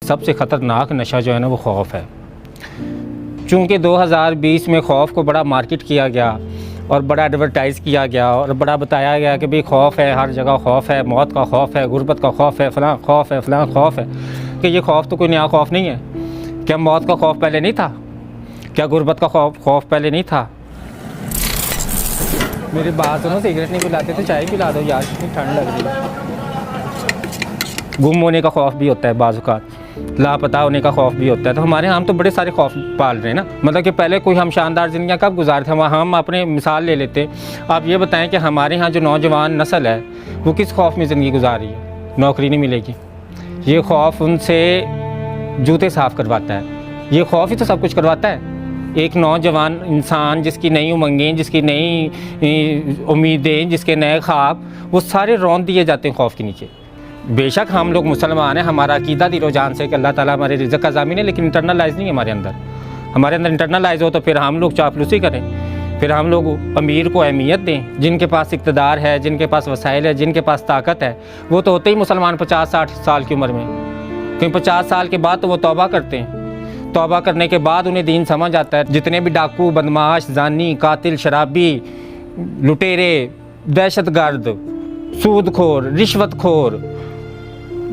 सबसे ख़तरनाक नशा जो है ना वो खौफ है। चूँकि 2020 में खौफ को बड़ा मार्केट किया गया और बड़ा एडवर्टाइज़ किया गया और बड़ा बताया गया कि भाई खौफ है, हर जगह खौफ है, मौत का खौफ है, गुर्बत का खौफ है, फ़लाँ खौफ है, फ़लाँ खौफ है। कि ये खौफ तो कोई नया खौफ नहीं है। क्या मौत का खौफ पहले नहीं था? क्या गुर्बत का खौफ पहले नहीं था? मेरी बात सुनो, सिगरेट नहीं पिलाते तो चाय पिला दो यार, कितनी ठंड लग रही है। गुम होने का खौफ भी होता है, बाज़ औक़ात लापता होने का खौफ भी होता है। तो हमारे यहाँ हम तो बड़े सारे खौफ पाल रहे हैं ना। मतलब कि पहले कोई हम शानदार ज़िंदगी कब गुजारते हैं, हम अपने मिसाल ले लेते। आप ये बताएं कि हमारे यहाँ जो नौजवान नस्ल है वो किस खौफ में ज़िंदगी गुजार रही है? नौकरी नहीं मिलेगी, ये खौफ उनसे जूते साफ़ करवाता है, ये खौफ ही तो सब कुछ करवाता है। एक नौजवान इंसान जिसकी नई उमंगें, जिसकी नई उम्मीदें, जिसके नए ख्वाब, वो सारे रौंद दिए जाते हैं खौफ के नीचे। बेशक हम लोग मुसलमान हैं, हमारा अकीदा दिलो जान से कि अल्लाह ताला हमारे रिज़्क़ का ज़ामिन है, लेकिन इंटरनलाइज़ नहीं है हमारे अंदर। हमारे अंदर इंटरनलाइज़ हो तो फिर हम लोग चापलूसी करें, फिर हम लोग अमीर को अहमियत दें। जिनके पास इक़्तिदार है, जिनके पास वसाइल है, जिनके पास ताकत है, वो तो होते ही मुसलमान 50-60 साल की उम्र में। क्योंकि 50 साल के बाद तो वो तौबा करते हैं। तौबा करने के बाद उन्हें दीन समझ आता है। जितने भी डाकू, बदमाश, जानी, कातिल, शराबी, लुटेरे, दहशतगर्द, सूदखोर, रिश्वतखोर,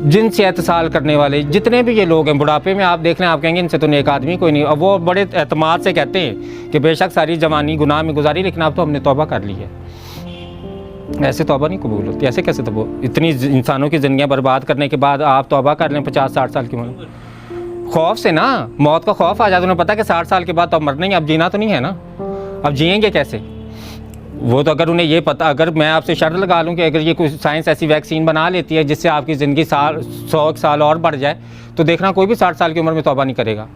जिनसे एहतसाल करने वाले जितने भी ये लोग हैं, बुढ़ापे में आप देख लें, आप कहेंगे इनसे तो नेक आदमी कोई नहीं। अब वो बड़े एतमाद से कहते हैं कि बेशक सारी जवानी गुनाह में गुजारी, लेकिन अब तो हमने तौबा कर ली है। ऐसे तौबा नहीं कबूल होती। ऐसे कैसे? तो इतनी इंसानों की ज़िंदगियाँ बर्बाद करने के बाद आप तौबा कर लें 50-60 साल की उम्र। खौफ से ना, मौत का खौफ आ जाता है। उन्हें पता है कि 60 साल के बाद तो अब मरना ही, अब जीना तो नहीं है ना। अब जिएंगे कैसे? वो तो अगर उन्हें ये पता, अगर मैं आपसे शर्त लगा लूँ कि अगर ये कोई साइंस ऐसी वैक्सीन बना लेती है जिससे आपकी ज़िंदगी 100 साल और बढ़ जाए, तो देखना कोई भी 60 साल की उम्र में तौबा नहीं करेगा,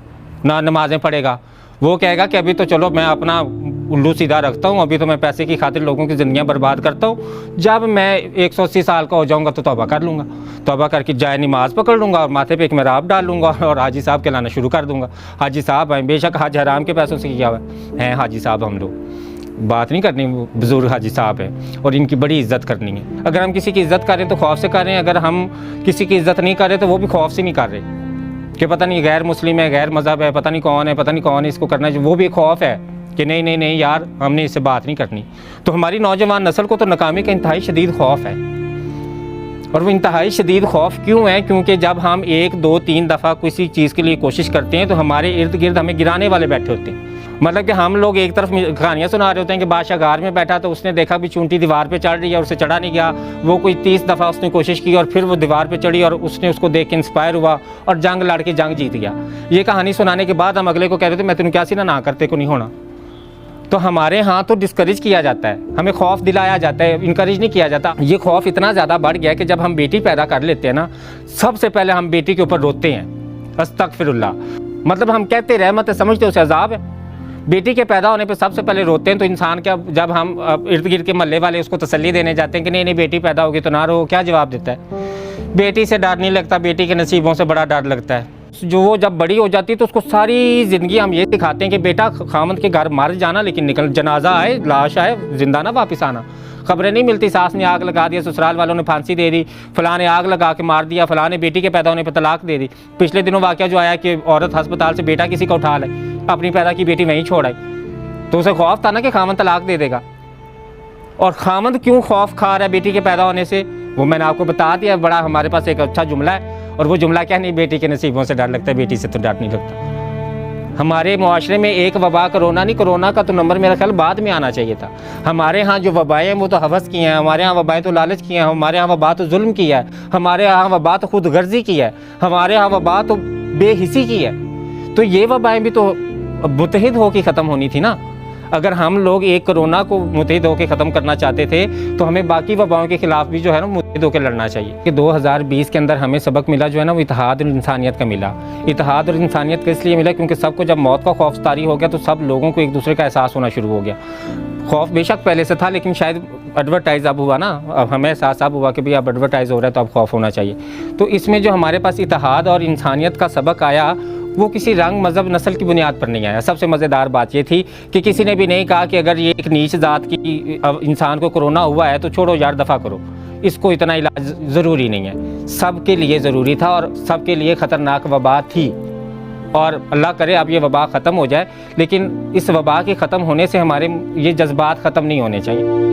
ना नमाज़ें पढ़ेगा। वो कहेगा कि अभी तो चलो मैं अपना उल्लू सीधा रखता हूँ, अभी तो मैं पैसे की खातिर लोगों की ज़िंदगियाँ बर्बाद करता हूँ। जब मैं 180 साल का हो जाऊँगा तो तौबा कर लूँगा, तौबा करके जाए नमाज़ पकड़ लूँगा और माथे पे एक मेहराब डाल लूँगा और हाजी साहब कहलाना शुरू कर दूँगा। हाजी साहब हैं, बेशक हज हराम के पैसों से किया हुआ है हाजी साहब। हम लोग बात नहीं करनी, बुज़ुर्ग हाजी साहब हैं और इनकी बड़ी इज़्ज़त करनी है। अगर हम किसी की इज़्ज़त करें तो खौफ से करें, अगर हम किसी की इज़्ज़त नहीं करें तो वो भी खौफ से नहीं कर रहे कि पता नहीं गैर मुस्लिम है, गैर मज़हब है, पता नहीं कौन है, पता नहीं कौन है, इसको करना चाहिए। वो भी खौफ है कि नहीं नहीं नहीं यार, हमने इससे बात नहीं करनी। तो हमारी नौजवान नस्ल को तो नाकामी का इंतहाई शदीद खौफ है। और वो इंतहाई शदीद खौफ क्यों है? क्योंकि जब हम 1, 2, 3 दफ़ा किसी चीज़ के लिए कोशिश करते हैं तो हमारे इर्द गिर्द हमें गिराने वाले बैठे होते हैं। मतलब कि हम लोग एक तरफ कहानियाँ सुना रहे होते हैं कि बादशाह गार में बैठा तो उसने देखा भी चूंटी दीवार पे चढ़ रही है और उसे चढ़ा नहीं गया। वो कोई 30 दफ़ा उसने कोशिश की और फिर वो दीवार पे चढ़ी और उसने उसको देख के इंस्पायर हुआ और जंग लड़ के जंग जीत गया। ये कहानी सुनाने के बाद हम अगले को कह रहे थे मैं तेन क्या सी ना करते को नहीं होना। तो हमारे यहाँ तो डिस्करेज किया जाता है, हमें खौफ दिलाया जाता है, इनकरेज नहीं किया जाता। ये खौफ इतना ज़्यादा बढ़ गया कि जब हम बेटी पैदा कर लेते हैं ना, सबसे पहले हम बेटी के ऊपर रोते हैं, अस्तगफिरुल्लाह। मतलब हम कहते रहमत है, समझते उसे अजाब है। बेटी के पैदा होने पे सबसे पहले रोते हैं। तो इंसान क्या, जब हम इर्द गिर्द के मोहल्ले वाले उसको तसल्ली देने जाते हैं कि नहीं नहीं बेटी पैदा होगी तो ना रो, क्या जवाब देता है? बेटी से डर नहीं लगता, बेटी के नसीबों से बड़ा डर लगता है। जो वो जब बड़ी हो जाती है तो उसको सारी ज़िंदगी हम ये सिखाते हैं कि बेटा खामद के घर मर जाना, लेकिन निकल, जनाजा आए, लाश आए, जिंदा ना वापस आना। खबरें नहीं मिलती, सास ने आग लगा दिया, ससुराल वालों ने फांसी दे दी, फलां ने आग लगा के मार दिया, फलां ने बेटी के पैदा होने पर तलाक दे दी। पिछले दिनों वाक़या जो आया कि औरत अस्पताल से बेटा किसी का उठा लाई, अपनी पैदा की बेटी वहीं छोड़ आई। तो उसे खौफ था ना कि खामद तलाक दे देगा। और खामद क्यों खौफ खा रहा है बेटी के पैदा होने से, वो मैंने आपको बता दिया। बड़ा हमारे पास एक अच्छा जुमला है, और वो जुमला क्या, नहीं बेटी के नसीबों से डर लगता है, बेटी से तो डर नहीं लगता। हमारे मुआशरे में एक वबा कोरोना नहीं, कोरोना का तो नंबर मेरा ख्याल बाद में आना चाहिए था। हमारे यहाँ जो वबाएँ हैं वो तो हवस की हैं, हमारे यहाँ वबाएँ तो लालच की हैं, हमारे यहाँ वबा तो जुल्म की है, हमारे यहाँ वबा तो खुद गर्जी की है, हमारे यहाँ वबा तो बेहिसी की है। तो ये वबाएँ भी तो मुतहिद होकर ख़त्म होनी थी ना। अगर हम लोग एक कोरोना को मुतहिद होकर ख़त्म करना चाहते थे तो हमें बाकी वबाओं के ख़िलाफ़ भी जो है ना मुतहिद होकर लड़ना चाहिए। कि 2020 के अंदर हमें सबक मिला जो है ना, वो इत्तेहाद और इंसानियत का मिला। इत्तेहाद और इंसानियत का इसलिए मिला क्योंकि सबको जब मौत का खौफ तारी हो गया तो सब लोगों को एक दूसरे का एहसास होना शुरू हो गया। खौफ बेशक पहले से था, लेकिन शायद एडवर्टाइज़ अब हुआ ना, अब हमें एहसास अब हुआ कि भाई अब एडवर्टाइज़ हो रहा है तो अब खौफ होना चाहिए। तो इसमें जो हमारे पास इत्तेहाद और इंसानियत का सबक आया वो किसी रंग, मज़हब, नस्ल की बुनियाद पर नहीं आया। सबसे मज़ेदार बात ये थी कि किसी ने भी नहीं कहा कि अगर ये एक नीच ज़ात की इंसान को कोरोना हुआ है तो छोड़ो यार, दफ़ा करो। इसको इतना इलाज ज़रूरी नहीं है। सबके लिए ज़रूरी था और सबके लिए ख़तरनाक वबा थी, और अल्लाह करे अब ये वबा ख़त्म हो जाए, लेकिन इस वबा के ख़त्म होने से हमारे ये जज्बात ख़त्म नहीं होने चाहिए।